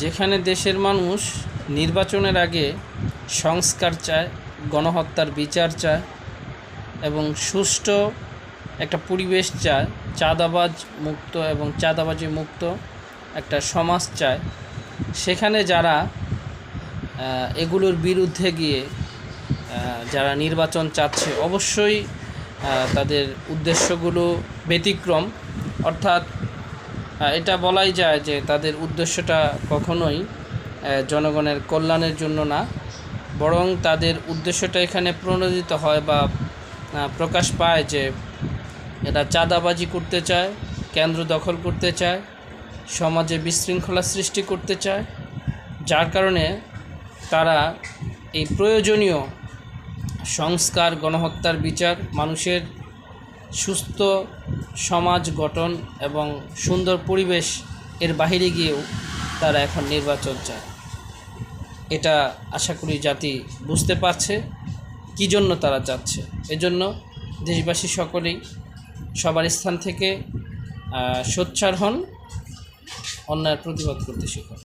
যেখানে দেশের মানুষ নির্বাচনের আগে সংস্কার চায়, গণহত্যার বিচার চায় এবং সুষ্ঠু একটা পরিবেশ চায়, চাঁদাবাজ মুক্ত এবং চাঁদাবাজি মুক্ত একটা সমাজ চায়, সেখানে যারা এগুলোর বিরুদ্ধে গিয়ে যারা নির্বাচন চাচ্ছে অবশ্যই তাদের উদ্দেশ্যগুলো ব্যতিক্রম। অর্থাৎ এটা বলাই যায় যে তাদের উদ্দেশ্যটা কখনোই জনগণের কল্যাণের জন্য না, বরং তাদের উদ্দেশ্যটা এখানে প্রণোদিত হয় বা প্রকাশ পায় যে এরা চাঁদাবাজি করতে চায়, কেন্দ্র দখল করতে চায়, সমাজে বিশৃঙ্খলা সৃষ্টি করতে চায়, যার কারণে তারা এই প্রয়োজনীয় সংস্কার, গণহত্যার বিচার, মানুষের সুস্থ সমাজ গঠন এবং সুন্দর পরিবেশ এর বাহিরে গিয়েও তারা এখন নির্বাচন চায়। এটা আশা করি জাতি বুঝতে পারছে কী জন্য তারা চাচ্ছে। এজন্য দেশবাসী সকলেই সবার স্থান থেকে সোচ্চার হন, অন্যায়ের প্রতিবাদ করতে শিখুন।